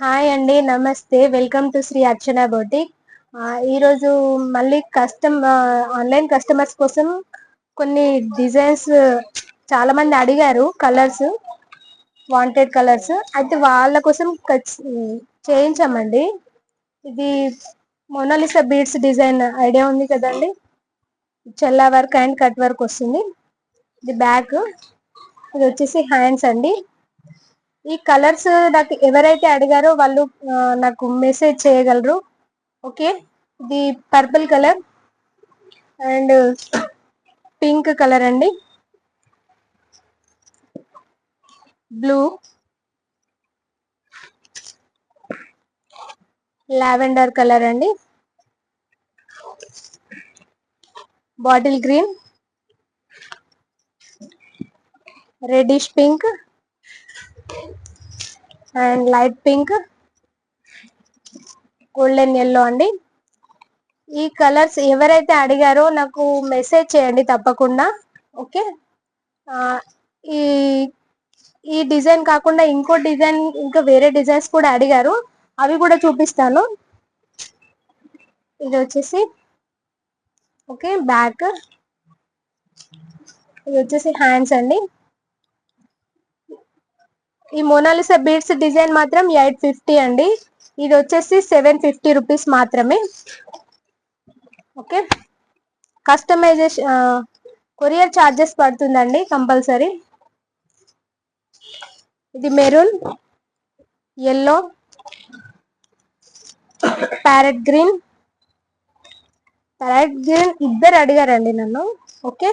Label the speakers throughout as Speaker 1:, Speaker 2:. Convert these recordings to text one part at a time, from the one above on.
Speaker 1: Hi అండి, నమస్తే. Welcome to Shri Archana boutique. ఈరోజు మళ్ళీ ఆన్లైన్ కస్టమర్స్ కోసం కొన్ని డిజైన్స్ చాలా మంది అడిగారు. వాంటెడ్ కలర్స్ అయితే వాళ్ళ కోసం చేయించామండి. ఇది మొనాలిసా బీడ్స్ డిజైన్ ఐడియా ఉంది కదండి. చెల్లా వర్క్ అండ్ కట్ వర్క్ వస్తుంది. ఇది బ్యాక్, ఇది వచ్చేసి హ్యాండ్స్ అండి. ఈ కలర్స్ నాకు ఎవరైతే అడిగారో వాళ్ళు నాకు మెసేజ్ చేయగలరు. ఓకే, ఇది purple colour and pink colour అండి, బ్లూ, లావెండర్ కలర్ అండి, bottle green, reddish pink and light pink, golden yellow అండి. ఈ కలర్స్ ఎవరైతే అడిగారో నాకు మెసేజ్ చేయండి తప్పకుండా. ఓకే, ఈ ఈ డిజైన్ కాకుండా ఇంకో డిజైన్, ఇంకా వేరే డిజైన్స్ కూడా అడిగారు, అవి కూడా చూపిస్తాను. ఇది వచ్చేసి ఓకే బ్యాక్, ఇది వచ్చేసి హ్యాండ్స్ అండి. ఈ మోనాలిసా బీడ్స్ డిజైన్ మాత్రం 850 అండి. ఇది వచ్చేసి 750 రూపీస్ మాత్రమే. ఓకే, కస్టమైజేషన్ కొరియర్ ఛార్జెస్ పడుతుందండి కంపల్సరీ. ఇది మెరూన్, ఎల్లో, ప్యారెట్ గ్రీన్ ఇద్దరు అడిగారండి నన్ను. ఓకే,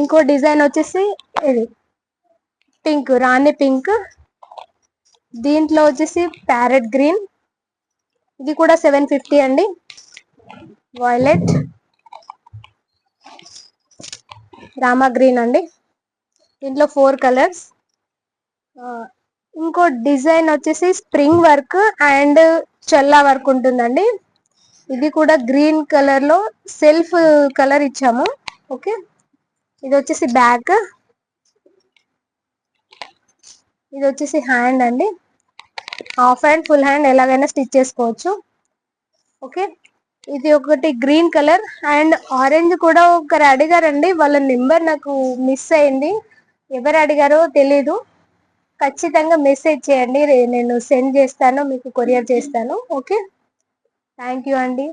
Speaker 1: ఇంకో డిజైన్ వచ్చేసి ఇది పింక్, రాణి పింక్. దీంట్లో వచ్చేసి ప్యారెట్ గ్రీన్, ఇది కూడా 750 అండి. వైలెట్, రామా గ్రీన్ అండి. దీంట్లో 4 కలర్స్. ఇంకో డిజైన్ వచ్చేసి spring work and Chella work ఉంటుందండి. ఇది కూడా గ్రీన్ కలర్ లో సెల్ఫ్ కలర్ ఇచ్చాము. ఓకే, ఇది వచ్చేసి బ్యాక్, ఇది వచ్చేసి హ్యాండ్ అండి. హాఫ్ హ్యాండ్, ఫుల్ హ్యాండ్ ఎలాగైనా స్టిచ్ చేసుకోవచ్చు. ఓకే, ఇది ఒకటి గ్రీన్ కలర్ అండ్ ఆరెంజ్ కూడా ఒకరు అడిగారండి. వాళ్ళ నెంబర్ నాకు మిస్ అయింది, ఎవరు అడిగారో తెలీదు. ఖచ్చితంగా మెసేజ్ చేయండి, నేను సెండ్ చేస్తాను, మీకు కొరియర్ చేస్తాను. ఓకే, థ్యాంక్ యూ అండి.